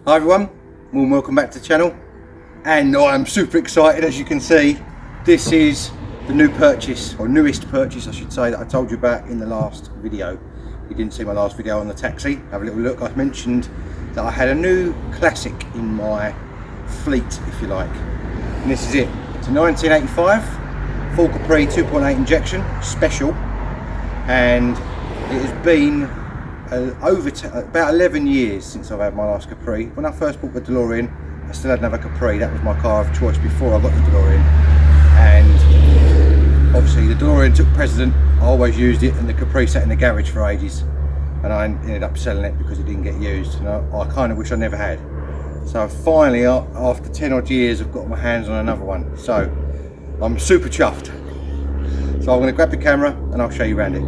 Hi everyone, warm welcome back to the channel, and I'm super excited. As you can see, this is the new purchase, or newest purchase I should say, that I told you about in the last video. If you didn't see my last video on the taxi, have a little look. I mentioned that I had a new classic in my fleet, if you like, and this is it. It's a 1985 full Capri 2.8 injection special, and it has been about 11 years since I've had my last Capri. When I first bought the Delorean, I still had another Capri. That was my car of choice before I got the Delorean, and obviously the Delorean took precedent. I always used it, and the Capri sat in the garage for ages, and I ended up selling it because it didn't get used, and I kind of wish I never had. So finally, after 10 odd years, I've got my hands on another one, so I'm super chuffed. So I'm going to grab the camera and I'll show you around it.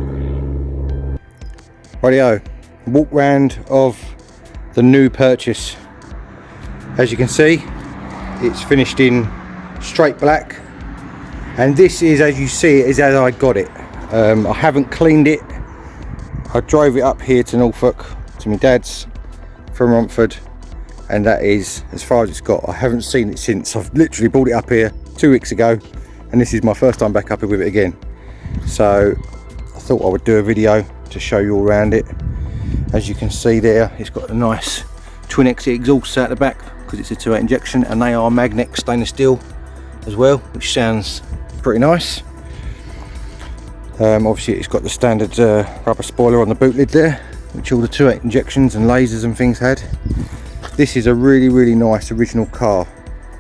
Rightio, walk round of the new purchase. As you can see, it's finished in straight black, and this is, as you see, it is as I got it. I haven't cleaned it. I drove it up here to Norfolk to my dad's from Romford, and that is as far as it's got. I haven't seen it since. I've literally brought it up here 2 weeks ago, and this is my first time back up here with it again. So I thought I would do a video to show you all around it. As you can see there, it's got a nice twin exit exhaust out the back because it's a 2.8 injection, and they are magnet stainless steel as well, which sounds pretty nice. Obviously it's got the standard rubber spoiler on the boot lid there, which all the 2.8 injections and lasers and things had. This is a really nice original car.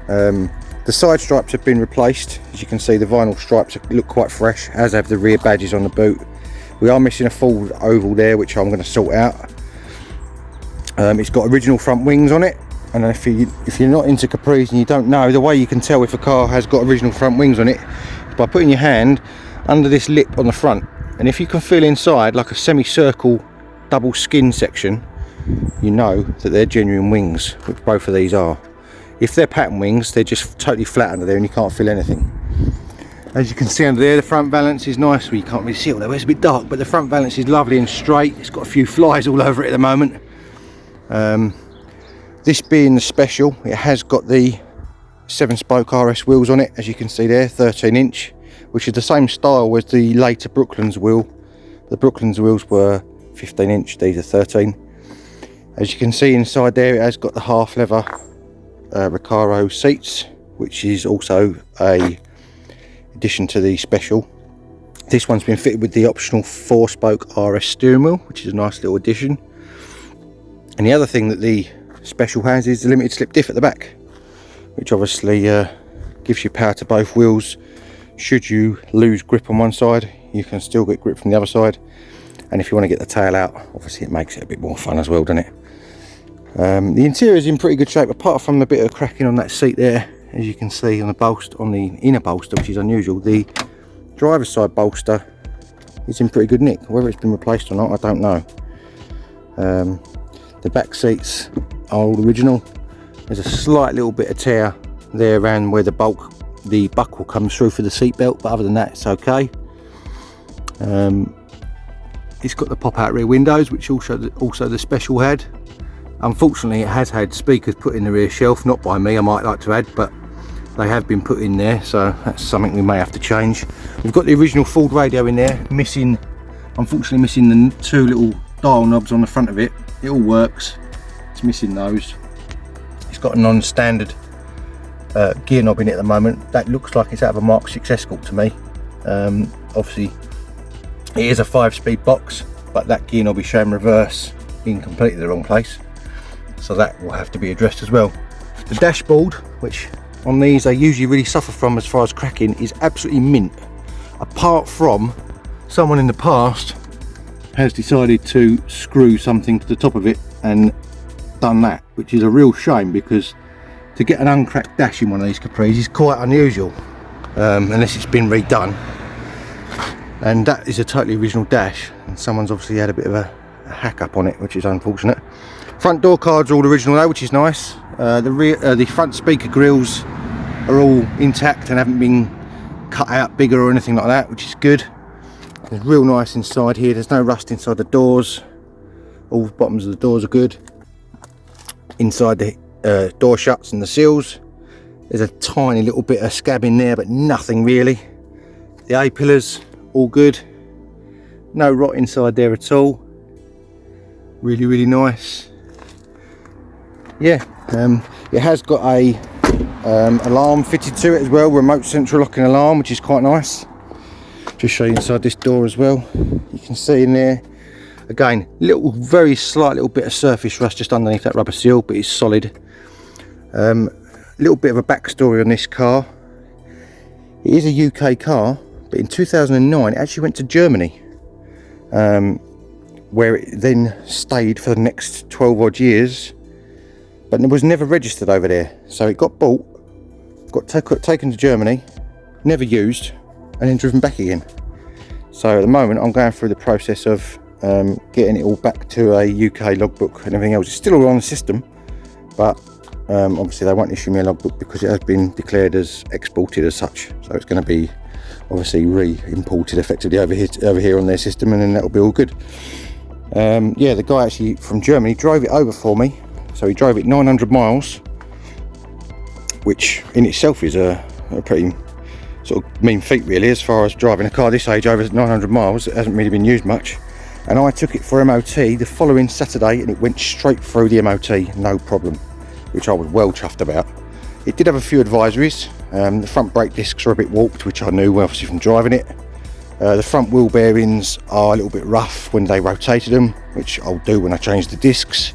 The side stripes have been replaced. As you can see, the vinyl stripes look quite fresh, as have the rear badges on the boot. We are missing a full oval there, which I'm going to sort out. It's got original front wings on it, and if you're not into Capris and you don't know, the way you can tell if a car has got original front wings on it is by putting your hand under this lip on the front, and if you can feel inside like a semicircle double skin section, you know that they're genuine wings, which both of these are. If they're pattern wings, they're just totally flat under there and you can't feel anything. As you can see under there, the front valance is nice. Well, you can't really see it there, it's a bit dark, but the front valance is lovely and straight. It's got a few flies all over it at the moment. This being the special, it has got the 7-spoke RS wheels on it, as you can see there, 13-inch, which is the same style as the later Brooklands wheel. The Brooklands wheels were 15-inch, these are 13. As you can see inside there, it has got the half leather Recaro seats, which is also a addition to the special. This one's been fitted with the optional 4-spoke RS steering wheel, which is a nice little addition. And the other thing that the special has is the limited slip diff at the back, which obviously gives you power to both wheels. Should you lose grip on one side, you can still get grip from the other side, and if you want to get the tail out, obviously it makes it a bit more fun as well, doesn't it? The interior is in pretty good shape, apart from a bit of cracking on that seat there. As you can see on the bolster, on the inner bolster, which is unusual, the driver's side bolster is in pretty good nick. Whether it's been replaced or not, I don't know. The back seats are all original. There's a slight little bit of tear there around where the buckle comes through for the seat belt, but other than that, it's okay. It's got the pop-out rear windows, which also the special had. Unfortunately, it has had speakers put in the rear shelf, not by me, I might like to add, but they have been put in there, so that's something we may have to change. We've got the original Ford radio in there, unfortunately missing the 2 little dial knobs on the front of it. It all works, it's missing those. It's got a non-standard gear knob in it at the moment. That looks like it's out of a Mark 6 Escort to me. Obviously, it is a 5-speed box, but that gear knob is showing reverse in completely the wrong place, so that will have to be addressed as well. The dashboard, which on these they usually really suffer from as far as cracking, is absolutely mint, apart from someone in the past has decided to screw something to the top of it and done that, which is a real shame, because to get an uncracked dash in one of these Capris is quite unusual, unless it's been redone. And that is a totally original dash, and someone's obviously had a bit of a hack up on it, which is unfortunate. Front door cards are all original though, which is nice. The front speaker grills are all intact and haven't been cut out bigger or anything like that, which is good. It's real nice inside here. There's no rust inside the doors. All bottoms of the doors are good. inside the door shuts and the seals. There's a tiny little bit of scab in there, but nothing really. The A-pillars, all good. No rot inside there at all. Really, really nice. Yeah, it has got a alarm fitted to it as well, remote central locking alarm, which is quite nice. Just show you inside this door as well. You can see in there, again, very slight little bit of surface rust just underneath that rubber seal, but it's solid. Little bit of a backstory on this car. It is a UK car, but in 2009 it actually went to Germany, where it then stayed for the next 12 odd years, but it was never registered over there. So it got bought, got taken to Germany, never used, and then driven back again. So at the moment I'm going through the process of getting it all back to a UK logbook and everything else. It's still all on the system, but obviously they won't issue me a logbook because it has been declared as exported as such. So it's going to be obviously re-imported effectively over here on their system, and then that'll be all good. Yeah, the guy actually from Germany drove it over for me. So he drove it 900 miles, which in itself is a pretty sort of mean feat really, as far as driving a car this age over 900 miles. It hasn't really been used much. And I took it for MOT the following Saturday, and it went straight through the MOT, no problem, which I was well chuffed about. It did have a few advisories. The front brake discs are a bit warped, which I knew obviously from driving it. The front wheel bearings are a little bit rough when they rotated them, which I'll do when I change the discs.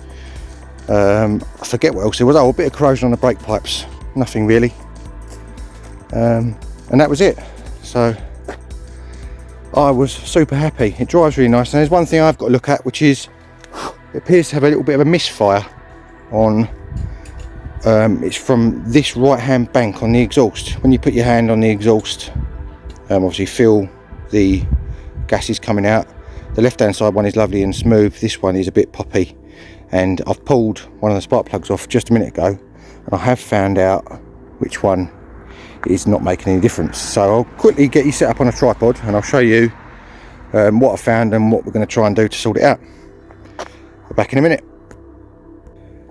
I forget what else there was. Oh, a bit of corrosion on the brake pipes, nothing really. And that was it. So I was super happy. It drives really nice, and there's one thing I've got to look at, which is it appears to have a little bit of a misfire on it's from this right hand bank on the exhaust. When you put your hand on the exhaust, obviously feel the gases coming out. The left hand side one is lovely and smooth, this one is a bit poppy, and I've pulled one of the spark plugs off just a minute ago, and I have found out which one is not making any difference. So I'll quickly get you set up on a tripod and I'll show you what I found and what we're going to try and do to sort it out. Back in a minute.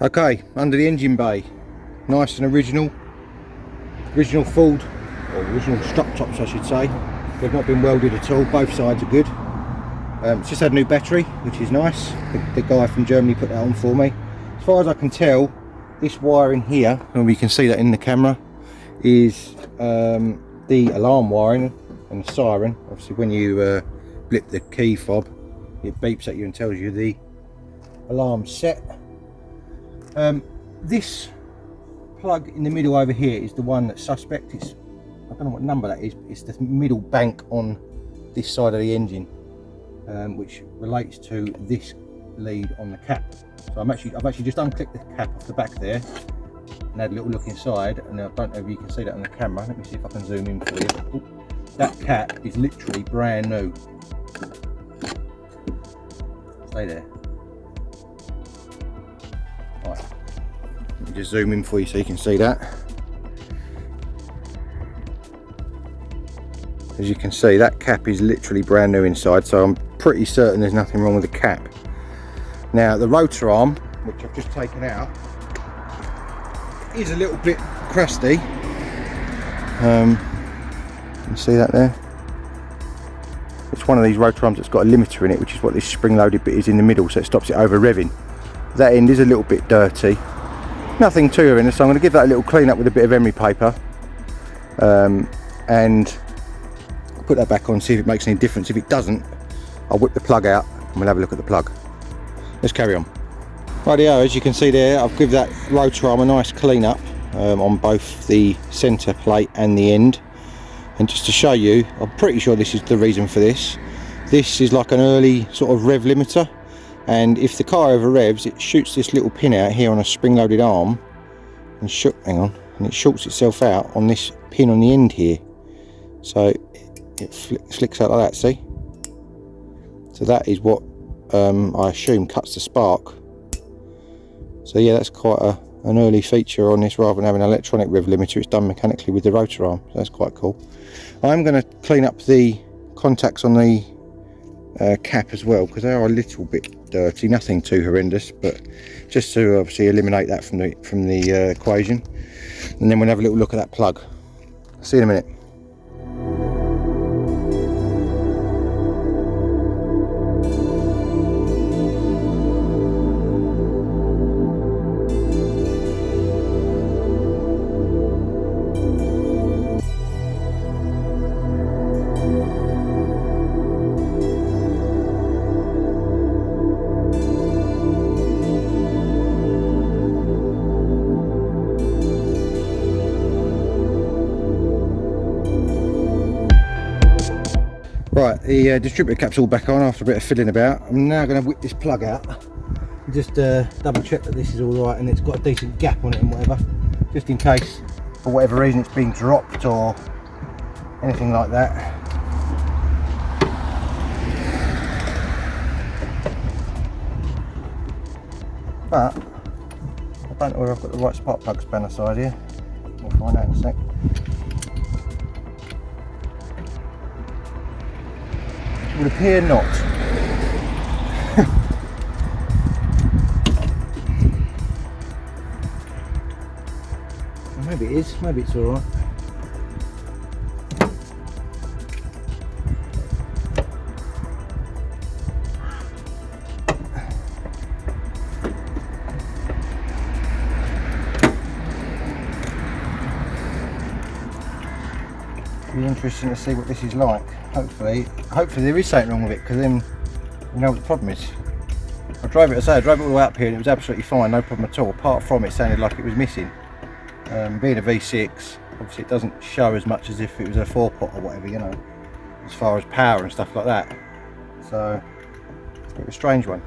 Okay, under the engine bay, nice and original Ford, or original strut tops I should say. They've not been welded at all, both sides are good. It's just had a new battery, which is nice. The guy from Germany put that on for me. As far as I can tell, this wiring here, and we can see that in the camera, is the alarm wiring and the siren. Obviously when you blip the key fob, it beeps at you and tells you the alarm's set. This plug in the middle over here is the one that's suspect. I don't know what number that is, but it's the middle bank on this side of the engine, which relates to this lead on the cap. So I've actually just unclicked the cap off the back there and had a little look inside, and I don't know if you can see that on the camera. Let me see if I can zoom in for you. Ooh, that cap is literally brand new. Stay there. Right. Let me just zoom in for you so you can see that. As you can see, that cap is literally brand new inside, so I'm pretty certain there's nothing wrong with the cap. Now the rotor arm, which I've just taken out, is a little bit crusty. You can see that there. It's one of these rotor arms that's got a limiter in it, which is what this spring-loaded bit is in the middle, so it stops it over revving. That end is a little bit dirty. Nothing too horrendous, so I'm going to give that a little clean up with a bit of emery paper, and put that back on, see if it makes any difference. If it doesn't, I'll whip the plug out and we'll have a look at the plug. Let's carry on. Rightio, as you can see there, I've given that rotor arm a nice clean up on both the centre plate and the end. And just to show you, I'm pretty sure this is the reason for this. This is like an early sort of rev limiter, and if the car over revs, it shoots this little pin out here on a spring-loaded arm, and hang on, and it shorts itself out on this pin on the end here. So it flicks out like that, see? So that is what I assume cuts the spark. So yeah, that's quite an early feature on this. Rather than having an electronic rev limiter, it's done mechanically with the rotor arm, so that's quite cool. I'm going to clean up the contacts on the cap as well, because they are a little bit dirty, nothing too horrendous, but just to obviously eliminate that from the equation. And then we'll have a little look at that plug. See you in a minute. Right, the distributor cap's all back on after a bit of fiddling about. I'm now going to whip this plug out and just double check that this is all right and it's got a decent gap on it and whatever, just in case for whatever reason it's been dropped or anything like that. But I don't know whether I've got the right spark plug spanner side here. We'll find out in a sec. It would appear not. Maybe it is, maybe it's alright. Be interesting to see what this is like. Hopefully there is something wrong with it, because then you know what the problem is. I drove it all the way up here and it was absolutely fine, no problem at all, apart from it sounded like it was missing. Being a V6, obviously it doesn't show as much as if it was a 4-pot or whatever, you know, as far as power and stuff like that. So it's a bit of a strange one.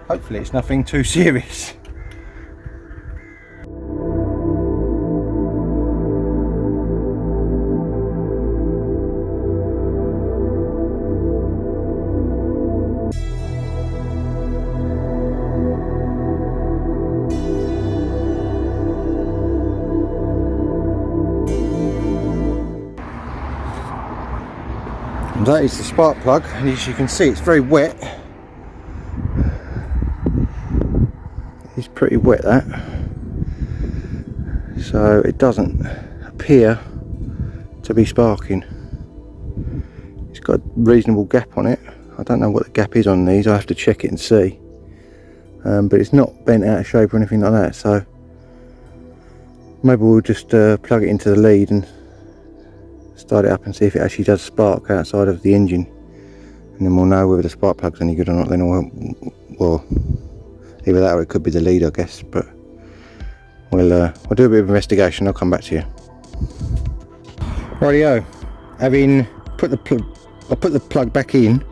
Hopefully it's nothing too serious. And that is the spark plug, and as you can see it's very wet. It's pretty wet, that, so it doesn't appear to be sparking. It's got a reasonable gap on it. I don't know what the gap is on these, I have to check it and see, but it's not bent out of shape or anything like that, so maybe we'll just plug it into the lead and start it up and see if it actually does spark outside of the engine, and then we'll know whether the spark plug's any good or not. Then well, either that or it could be the lead, I guess, but we'll do a bit of investigation. I'll come back to you. Rightio, having put the plug back in,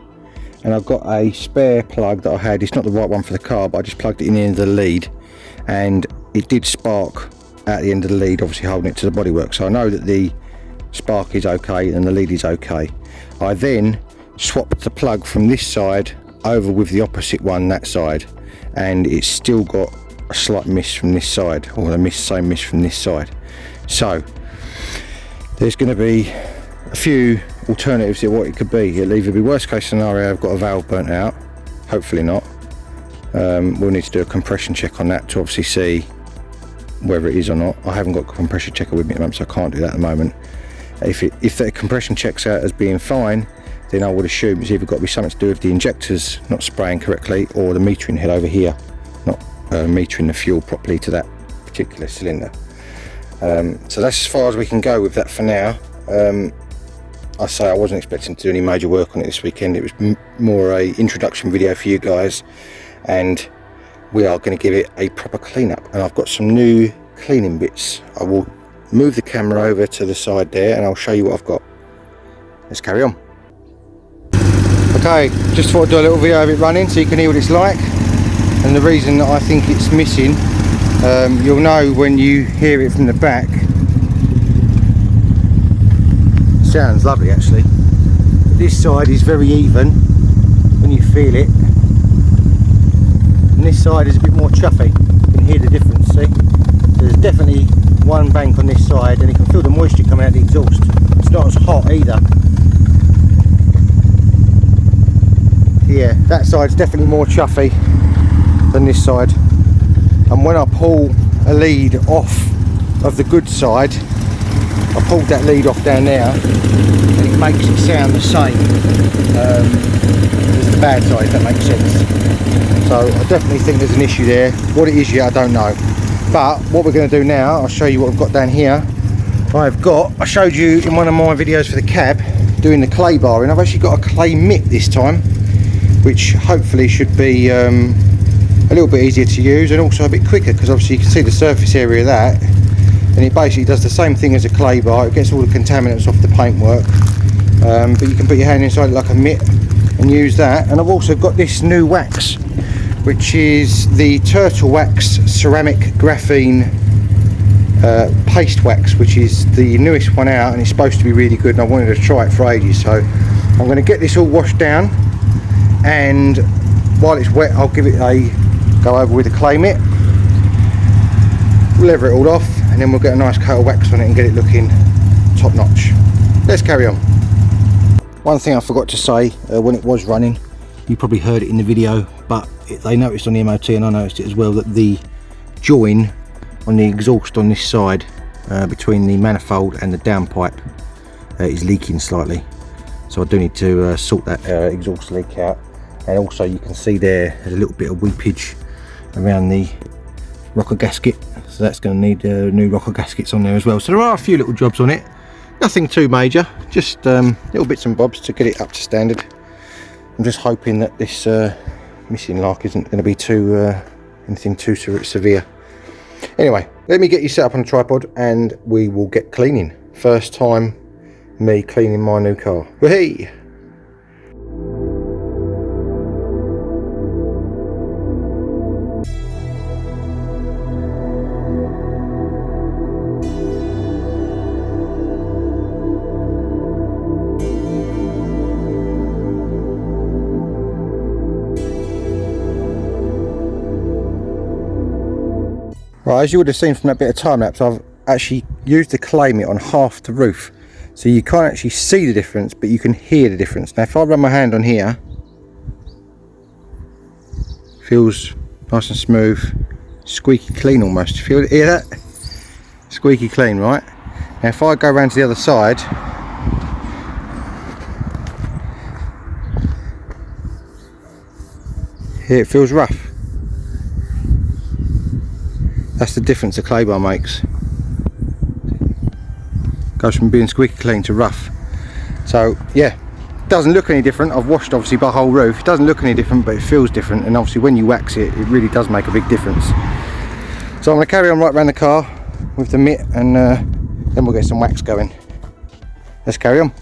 and I've got a spare plug that I had. It's not the right one for the car, but I just plugged it in the end of the lead and it did spark at the end of the lead, obviously holding it to the bodywork, so I know that the spark is okay and the lead is okay. I then swapped the plug from this side over with the opposite one that side, and it's still got a slight miss from this side, or the same miss from this side. So there's going to be a few alternatives of what it could be. It'll either be worst case scenario, I've got a valve burnt out, hopefully not. We'll need to do a compression check on that to obviously see whether it is or not. I haven't got a compression checker with me at the moment, so I can't do that at the moment. If the compression checks out as being fine, then I would assume it's either got to be something to do with the injectors not spraying correctly, or the metering head over here not metering the fuel properly to that particular cylinder. So that's as far as we can go with that for now. I say I wasn't expecting to do any major work on it this weekend. It was more a introduction video for you guys, and we are going to give it a proper cleanup. And I've got some new cleaning bits. I will move the camera over to the side there and I'll show you what I've got. Let's carry on. Okay, just thought I'd do a little video of it running so you can hear what it's like, and the reason that I think it's missing, you'll know when you hear it from the back. It sounds lovely actually. This side is very even when you feel it, and this side is a bit more chuffy. You can hear the difference, see? There's definitely one bank on this side, and you can feel the moisture coming out of the exhaust. It's not as hot either. yeah, that side's definitely more chuffy than this side. And when I pull a lead off of the good side, I pulled that lead off down there, and it makes it sound the same as the bad side, if that makes sense. So I definitely think there's an issue there. What it is yet, I don't know. But what we're going to do now, I'll show you what I've got down here. I showed you in one of my videos for the cab, doing the clay bar, and I've actually got a clay mitt this time, which hopefully should be a little bit easier to use and also a bit quicker, because obviously you can see the surface area of that, and it basically does the same thing as a clay bar. It gets all the contaminants off the paintwork, but you can put your hand inside it like a mitt and use that. And I've also got this new wax, which is the Turtle Wax Ceramic Graphene paste wax, which is the newest one out, and it's supposed to be really good, and I wanted to try it for ages. So I'm going to get this all washed down, and while it's wet I'll give it a go over with a clay mitt, lever it all off, and then we'll get a nice coat of wax on it and get it looking top notch. Let's carry on. One thing I forgot to say when it was running, you probably heard it in the video, but they noticed on the MOT, and I noticed it as well, that the join on the exhaust on this side between the manifold and the downpipe is leaking slightly, so I do need to sort that exhaust leak out. And also you can see there's a little bit of weepage around the rocker gasket, so that's going to need new rocker gaskets on there as well. So there are a few little jobs on it, nothing too major, just little bits and bobs to get it up to standard. I'm just hoping that this missing lock isn't going to be anything too severe. Anyway, let me get you set up on a tripod and we will get cleaning. First time me cleaning my new car. Hey! Right, as you would have seen from that bit of time lapse, I've actually used the clay mitt on half the roof, so you can't actually see the difference, but you can hear the difference. Now if I run my hand on here, feels nice and smooth, squeaky clean almost. Hear that? Squeaky clean, right? Now if I go around to the other side, here it feels rough. That's the difference a clay bar makes. Goes from being squeaky clean to rough. So yeah, doesn't look any different. I've washed obviously the whole roof. It doesn't look any different, but it feels different, and obviously when you wax it, it really does make a big difference. So I'm going to carry on right around the car with the mitt, and then we'll get some wax going. Let's carry on.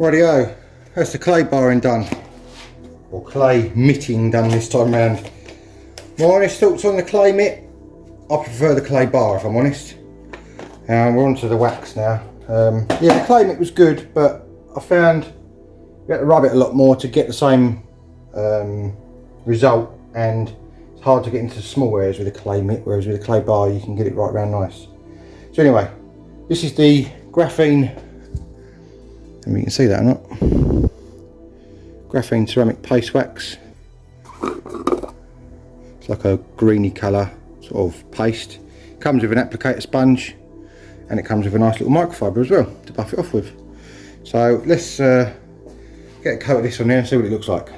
Rightio, that's the clay barring done, or clay mitting done this time round. My honest thoughts on the clay mitt, I prefer the clay bar if I'm honest. And we're on to the wax now. Yeah, the clay mitt was good, but I found you had to rub it a lot more to get the same result, and it's hard to get into small areas with a clay mitt, whereas with a clay bar you can get it right round nice. So anyway, this is the graphene, and you can see that or not, graphene ceramic paste wax. It's like a greeny colour sort of paste. Comes with an applicator sponge, and it comes with a nice little microfiber as well to buff it off with. So let's get a coat of this on there and see what it looks like.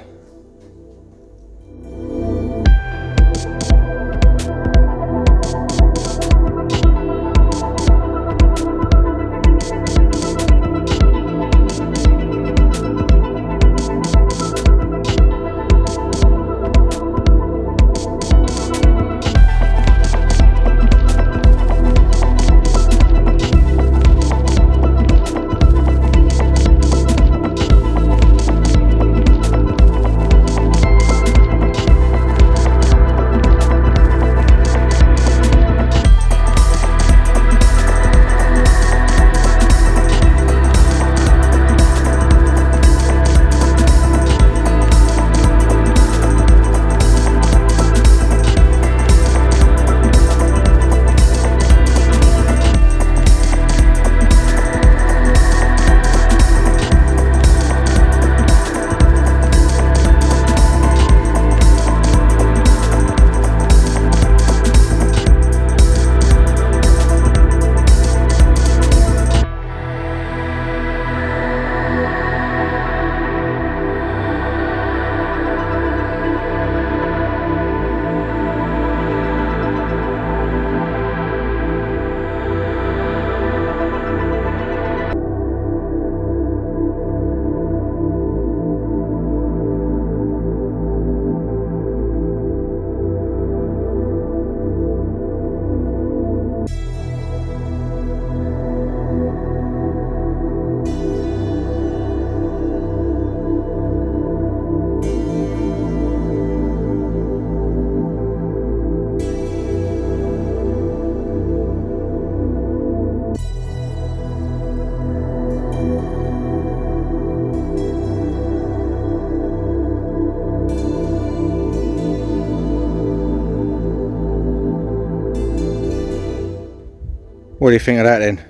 What do you think of that then?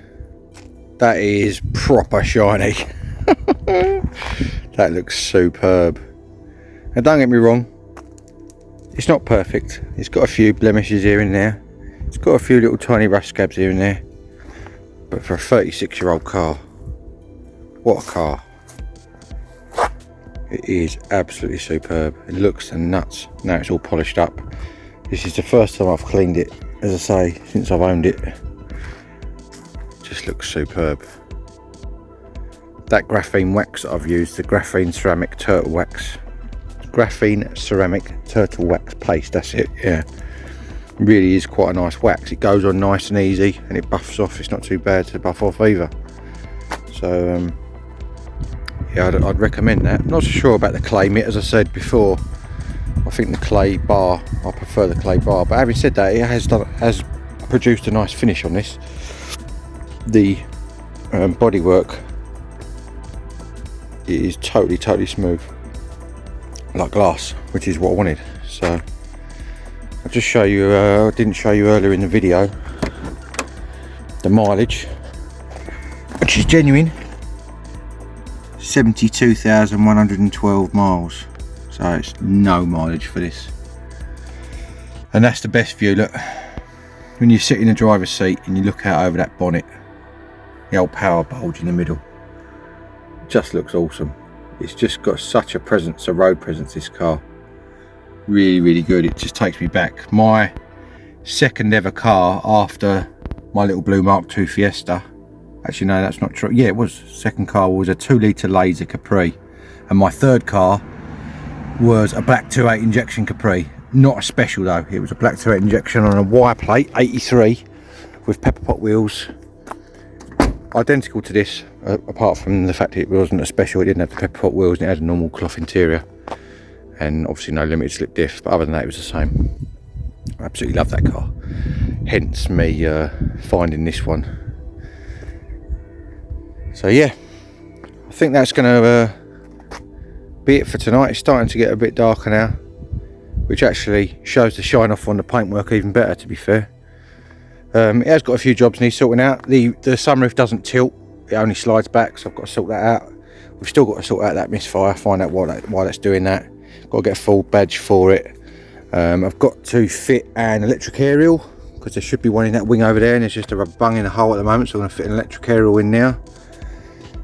That is proper shiny. That looks superb. Now don't get me wrong, it's not perfect. It's got a few blemishes here and there. It's got a few little tiny rust scabs here and there. But for a 36-year-old car, what a car. It is absolutely superb. It looks nuts. Now it's all polished up. This is the first time I've cleaned it, as I say, since I've owned it. Just looks superb. That graphene wax that I've used, the graphene ceramic turtle wax, paste, that's it, yeah. Really is quite a nice wax. It goes on nice and easy and it buffs off. It's not too bad to buff off either. So yeah, I'd recommend that. I'm not so sure about the clay mitt, as I said before. I think the clay bar, I prefer the clay bar, but having said that, it has produced a nice finish on this. The bodywork is totally smooth, like glass, which is what I wanted. So I'll just show you, I didn't show you earlier in the video, the mileage, which is genuine. 72,112 miles, so it's no mileage for this. And that's the best view. Look, when you sit in the driver's seat and you look out over that bonnet, the old power bulge in the middle, it just looks awesome. It's just got such a presence, a road presence, this car. Really good. It just takes me back. My second ever car after my little blue Mark II Fiesta. Actually no, that's not true. Yeah, it was. Second car was a 2-litre laser Capri, and my third car was a black 2.8 injection Capri. Not a special though, it was a black 2.8 injection on a wire plate 83 with pepper pot wheels, identical to this, apart from the fact that it wasn't a special. It didn't have the pepper pot wheels and it had a normal cloth interior, and obviously no limited slip diff, but other than that it was the same. I absolutely love that car, hence me finding this one. So yeah, I think that's going to be it for tonight. It's starting to get a bit darker now, which actually shows the shine off on the paintwork even better, to be fair. It has got a few jobs needs sorting out. The sunroof doesn't tilt, it only slides back, so I've got to sort that out. We've still got to sort out that misfire, find out why that's doing that. Got to get a full badge for it. I've got to fit an electric aerial, because there should be one in that wing over there, and there's just a bung in the hole at the moment, so I'm going to fit an electric aerial in there.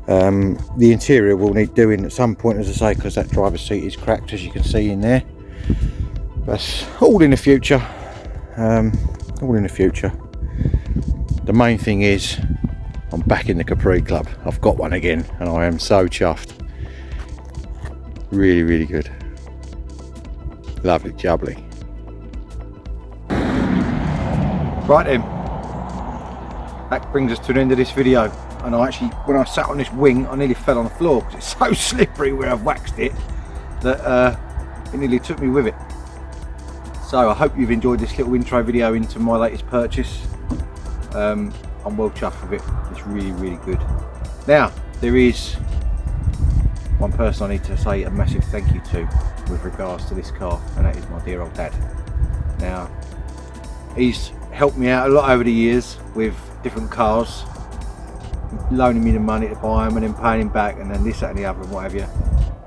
The interior will need doing at some point, as I say, because that driver's seat is cracked, as you can see in there. That's all in the future. All in the future. The main thing is I'm back in the Capri Club. I've got one again, and I am so chuffed. Really, really good. Lovely jubbly. Right then, that brings us to the end of this video. And I actually, when I sat on this wing, I nearly fell on the floor because it's so slippery where I've waxed it that it nearly took me with it. So I hope you've enjoyed this little intro video into my latest purchase. I'm well chuffed with it. It's really, really good. Now, there is one person I need to say a massive thank you to with regards to this car, and that is my dear old dad. Now, he's helped me out a lot over the years with different cars, loaning me the money to buy them and then paying him back, and then this, that and the other and what have you.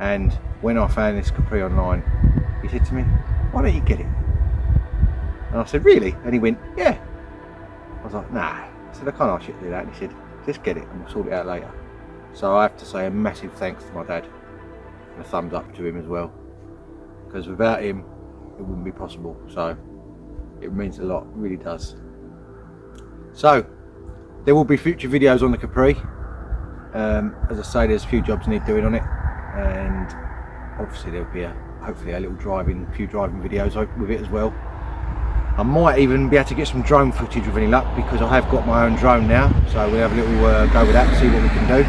And when I found this Capri online, he said to me, why don't you get it? And I said, really? And he went, yeah. I was like, nah. I said, I can't ask you to do that. And he said, just get it and we'll sort it out later. So I have to say a massive thanks to my dad, and a thumbs up to him as well, because without him it wouldn't be possible. So it means a lot, it really does. So there will be future videos on the Capri. As I say, there's a few jobs need doing on it, and obviously there'll be hopefully a little few driving videos with it as well. I might even be able to get some drone footage with any luck, because I have got my own drone now, so we'll have a little go with that, see what we can do.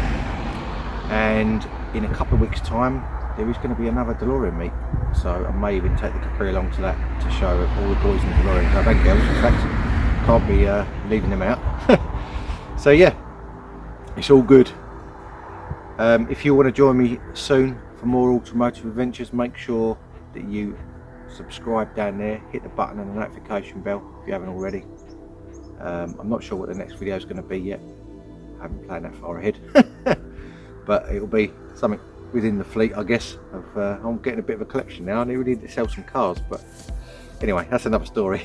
And in a couple of weeks time there is going to be another Delorean meet, so I may even take the Capri along to that to show all the boys in the Delorean Club and girls, in fact, can't be leaving them out. So yeah, it's all good. If you want to join me soon for more automotive adventures, make sure that you subscribe down there, hit the button and the notification bell if you haven't already. I'm not sure what the next video is going to be yet, I haven't planned that far ahead. But it'll be something within the fleet, I guess. I'm getting a bit of a collection now. I really need to sell some cars, but anyway, that's another story.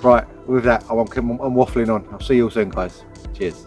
Right, with that, I'm waffling on. I'll see you all soon, guys. Cheers.